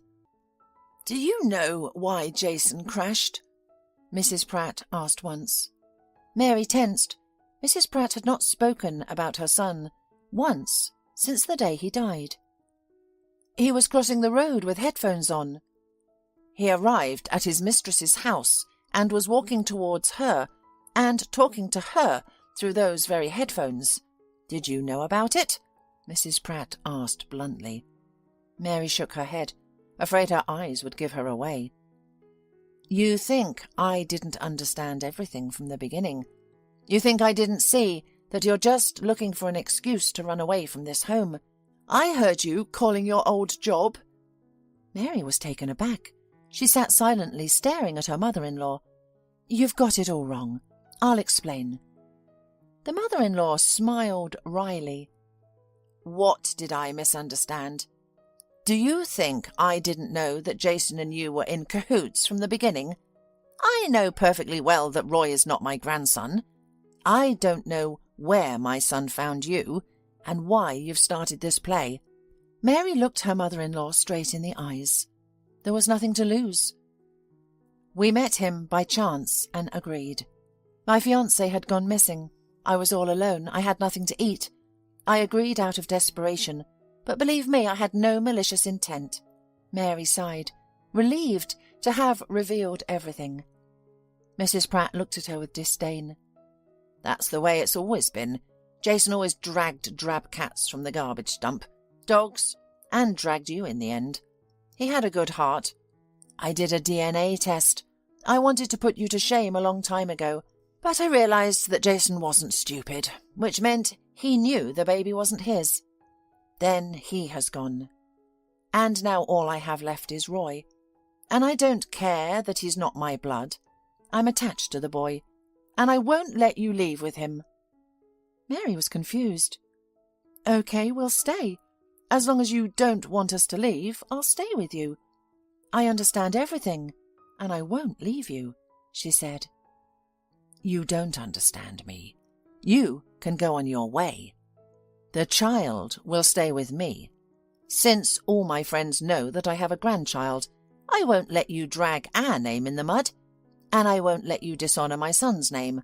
"Do you know why Jason crashed?" Mrs. Pratt asked once. Mary tensed. Mrs. Pratt had not spoken about her son once since the day he died. "He was crossing the road with headphones on. He arrived at his mistress's house and was walking towards her and talking to her through those very headphones. Did you know about it?" Mrs. Pratt asked bluntly. Mary shook her head, afraid her eyes would give her away. You think I didn't understand everything from the beginning. You think I didn't see that you're just looking for an excuse to run away from this home. I heard you calling your old job. Mary was taken aback. She sat silently staring at her mother-in-law. You've got it all wrong. I'll explain. The mother-in-law smiled wryly. What did I misunderstand? Do you think I didn't know that Jason and you were in cahoots from the beginning? I know perfectly well that Roy is not my grandson. I don't know where my son found you and why you've started this play. Mary looked her mother-in-law straight in the eyes. There was nothing to lose. We met him by chance and agreed. My fiancé had gone missing. I was all alone. I had nothing to eat. I agreed out of desperation, but believe me, I had no malicious intent. Mary sighed, relieved to have revealed everything. Mrs. Pratt looked at her with disdain. That's the way it's always been. Jason always dragged drab cats from the garbage dump, dogs, and dragged you in the end. He had a good heart. I did a DNA test. I wanted to put you to shame a long time ago, but I realized that Jason wasn't stupid, which meant he knew the baby wasn't his. Then he has gone. And now all I have left is Roy. And I don't care that he's not my blood. I'm attached to the boy, and I won't let you leave with him. Mary was confused. Okay, we'll stay. As long as you don't want us to leave, I'll stay with you. I understand everything, and I won't leave you, she said. You don't understand me. You can go on your way. The child will stay with me. Since all my friends know that I have a grandchild, I won't let you drag our name in the mud, and I won't let you dishonor my son's name.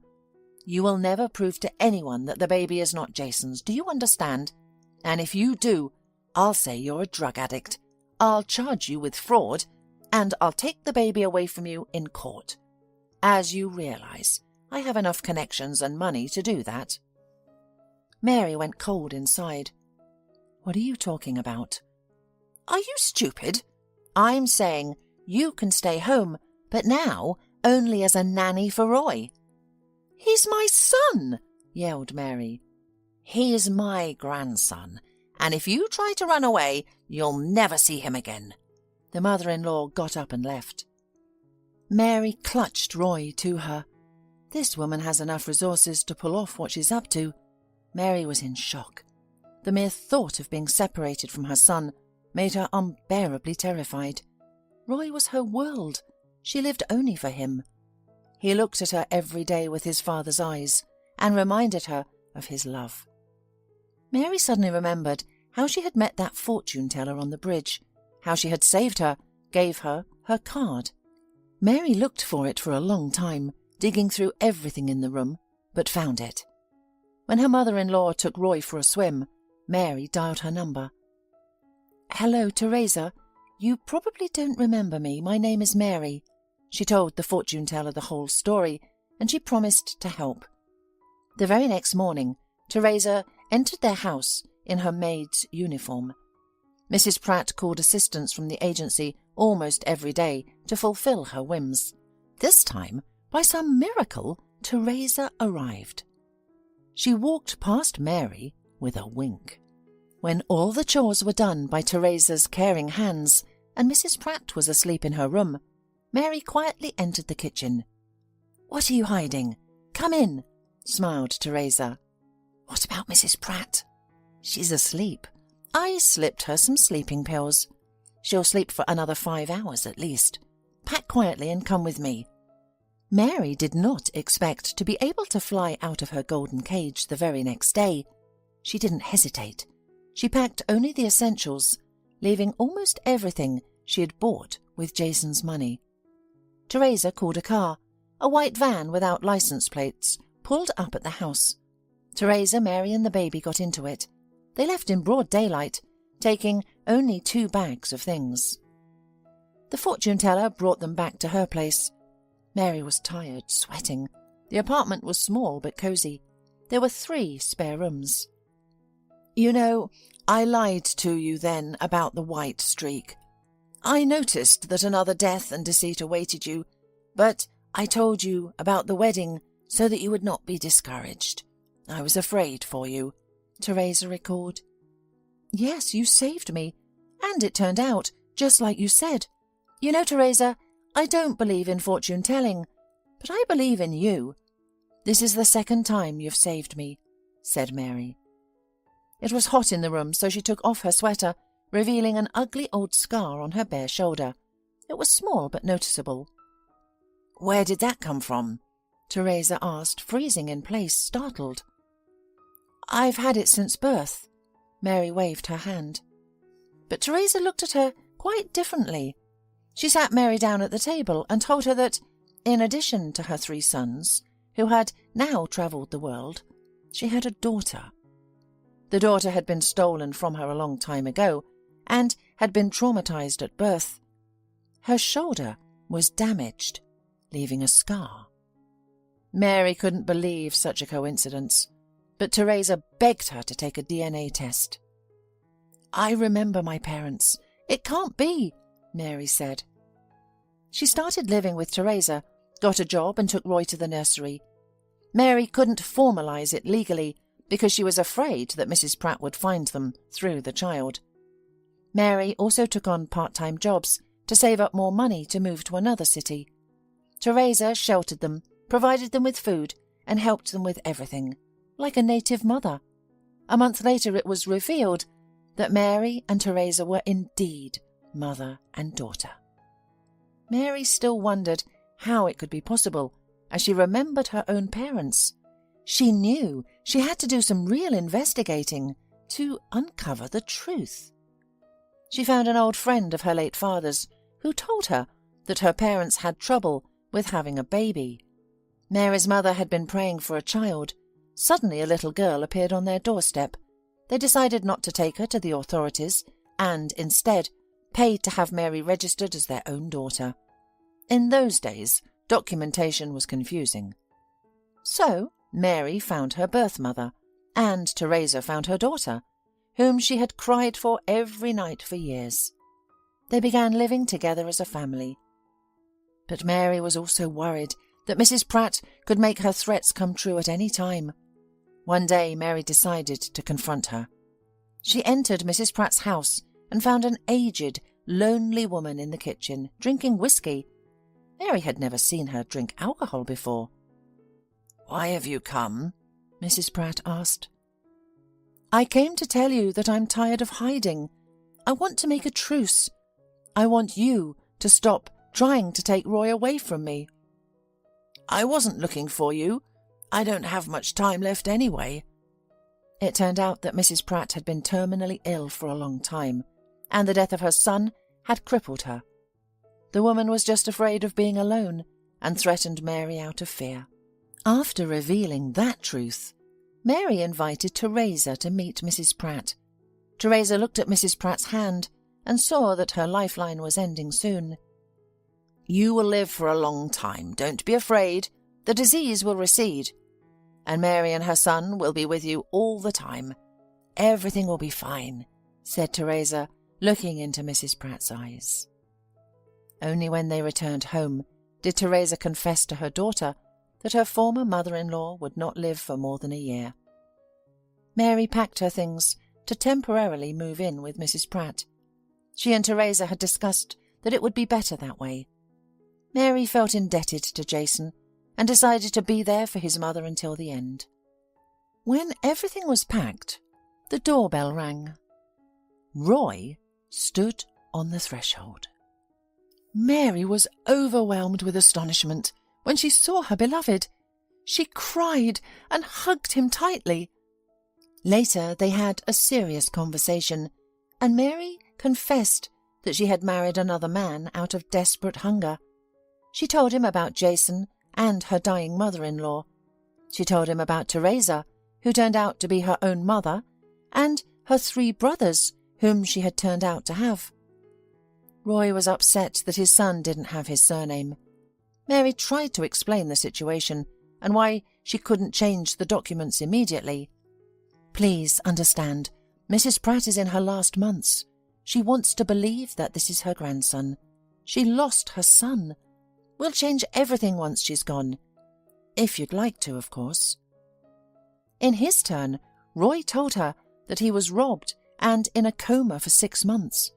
You will never prove to anyone that the baby is not Jason's. Do you understand? And if you do, I'll say you're a drug addict. I'll charge you with fraud, and I'll take the baby away from you in court. As you realize, I have enough connections and money to do that. Mary went cold inside. What are you talking about? Are you stupid? I'm saying you can stay home, but now only as a nanny for Roy. He's my son, yelled Mary. He's my grandson, and if you try to run away, you'll never see him again. The mother-in-law got up and left. Mary clutched Roy to her. This woman has enough resources to pull off what she's up to. Mary was in shock. The mere thought of being separated from her son made her unbearably terrified. Roy was her world. She lived only for him. He looked at her every day with his father's eyes and reminded her of his love. Mary suddenly remembered how she had met that fortune-teller on the bridge, how she had saved her, gave her her card. Mary looked for it for a long time, digging through everything in the room, but found it. When her mother-in-law took Roy for a swim, Mary dialed her number. Hello, Teresa. You probably don't remember me. My name is Mary. She told the fortune-teller the whole story, and she promised to help. The very next morning, Teresa entered their house in her maid's uniform. Mrs. Pratt called assistants from the agency almost every day to fulfill her whims. This time, by some miracle, Teresa arrived. She walked past Mary with a wink. When all the chores were done by Teresa's caring hands and Mrs. Pratt was asleep in her room, Mary quietly entered the kitchen. "What are you hiding? Come in," smiled Teresa. "What about Mrs. Pratt?" "She's asleep. I slipped her some sleeping pills. She'll sleep for another 5 hours at least. Pack quietly and come with me." Mary did not expect to be able to fly out of her golden cage the very next day. She didn't hesitate. She packed only the essentials, leaving almost everything she had bought with Jason's money. Teresa called a car. A white van without license plates pulled up at the house. Teresa, Mary and the baby got into it. They left in broad daylight, taking only 2 bags of things. The fortune-teller brought them back to her place. Mary was tired, sweating. The apartment was small but cosy. There were 3 spare rooms. "You know, I lied to you then about the white streak. I noticed that another death and deceit awaited you, But I told you about the wedding so that you would not be discouraged. I was afraid for you," Teresa recalled. "Yes, you saved me, and it turned out just like you said. You know, Teresa, I don't believe in fortune-telling, but I believe in you. This is the second time you've saved me," said Mary. It was hot in the room, so she took off her sweater, revealing an ugly old scar on her bare shoulder. It was small but noticeable. "Where did that come from?" Teresa asked, freezing in place, startled. "I've had it since birth." Mary waved her hand. But Teresa looked at her quite differently. She sat Mary down at the table and told her that, in addition to her 3 sons, who had now travelled the world, she had a daughter. The daughter had been stolen from her a long time ago and had been traumatized at birth. Her shoulder was damaged, leaving a scar. Mary couldn't believe such a coincidence, but Teresa begged her to take a DNA test. "I remember my parents. It can't be," Mary said. She started living with Teresa, got a job and took Roy to the nursery. Mary couldn't formalize it legally because she was afraid that Mrs. Pratt would find them through the child. Mary also took on part-time jobs to save up more money to move to another city. Teresa sheltered them, provided them with food, and helped them with everything, like a native mother. A month later it was revealed that Mary and Teresa were indeed mother and daughter. Mary still wondered how it could be possible, as she remembered her own parents. She knew she had to do some real investigating to uncover the truth. She found an old friend of her late father's who told her that her parents had trouble with having a baby. Mary's mother had been praying for a child. Suddenly a little girl appeared on their doorstep. They decided not to take her to the authorities and, instead, paid to have Mary registered as their own daughter. In those days, documentation was confusing. So, Mary found her birth mother, and Teresa found her daughter, whom she had cried for every night for years. They began living together as a family. But Mary was also worried that Mrs. Pratt could make her threats come true at any time. One day Mary decided to confront her. She entered Mrs. Pratt's house and found an aged, lonely woman in the kitchen, drinking whiskey. Mary had never seen her drink alcohol before. "Why have you come?" Mrs. Pratt asked. "I came to tell you that I'm tired of hiding. I want to make a truce. I want you to stop trying to take Roy away from me." "I wasn't looking for you. I don't have much time left anyway." It turned out that Mrs. Pratt had been terminally ill for a long time, and the death of her son had crippled her. The woman was just afraid of being alone and threatened Mary out of fear. After revealing that truth, Mary invited Teresa to meet Mrs. Pratt. Teresa looked at Mrs. Pratt's hand and saw that her lifeline was ending soon. "You will live for a long time. Don't be afraid. The disease will recede. And Mary and her son will be with you all the time. Everything will be fine," said Teresa, looking into Mrs. Pratt's eyes. Only when they returned home did Teresa confess to her daughter that her former mother-in-law would not live for more than a year. Mary packed her things to temporarily move in with Mrs. Pratt. She and Teresa had discussed that it would be better that way. Mary felt indebted to Jason and decided to be there for his mother until the end. When everything was packed, the doorbell rang. Roy stood on the threshold. Mary was overwhelmed with astonishment when she saw her beloved. She cried and hugged him tightly. Later they had a serious conversation, and Mary confessed that she had married another man out of desperate hunger. She told him about Jason and her dying mother-in-law. She told him about Teresa, who turned out to be her own mother, and her 3 brothers, whom she had turned out to have. Roy was upset that his son didn't have his surname. Mary tried to explain the situation and why she couldn't change the documents immediately. "Please understand, Mrs. Pratt is in her last months. She wants to believe that this is her grandson. She lost her son. We'll change everything once she's gone. If you'd like to, of course." In his turn, Roy told her that he was robbed and in a coma for 6 months.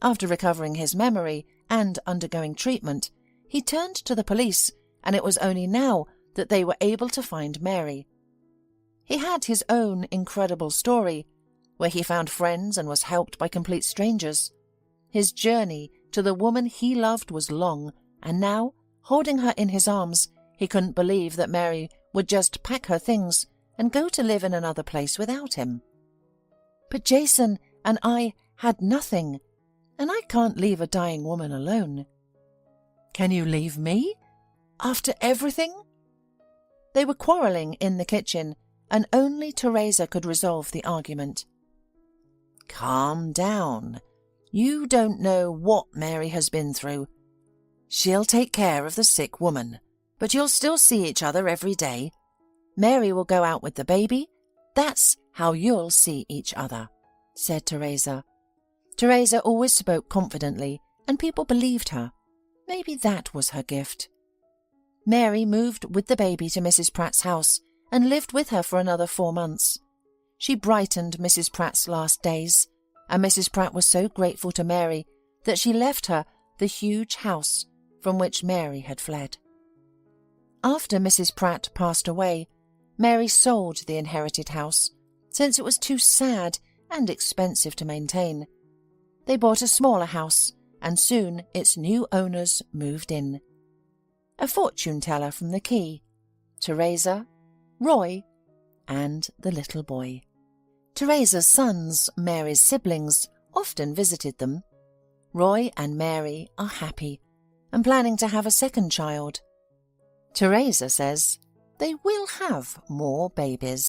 After recovering his memory and undergoing treatment, he turned to the police, and it was only now that they were able to find Mary. He had his own incredible story, where he found friends and was helped by complete strangers. His journey to the woman he loved was long, and now, holding her in his arms, he couldn't believe that Mary would just pack her things and go to live in another place without him. "But Jason and I had nothing, and I can't leave a dying woman alone." "Can you leave me? After everything?" They were quarrelling in the kitchen, and only Teresa could resolve the argument. "Calm down. You don't know what Mary has been through. She'll take care of the sick woman, but you'll still see each other every day. Mary will go out with the baby. That's how you'll see each other," said Teresa. Teresa always spoke confidently, and people believed her. Maybe that was her gift. Mary moved with the baby to Mrs. Pratt's house and lived with her for another 4 months. She brightened Mrs. Pratt's last days, and Mrs. Pratt was so grateful to Mary that she left her the huge house from which Mary had fled. After Mrs. Pratt passed away, Mary sold the inherited house, since it was too sad and expensive to maintain. They bought a smaller house, and soon its new owners moved in. A fortune teller from the Quay, Teresa, Roy, and the little boy. Teresa's sons, Mary's siblings, often visited them. Roy and Mary are happy and planning to have a second child. Teresa says they will have more babies.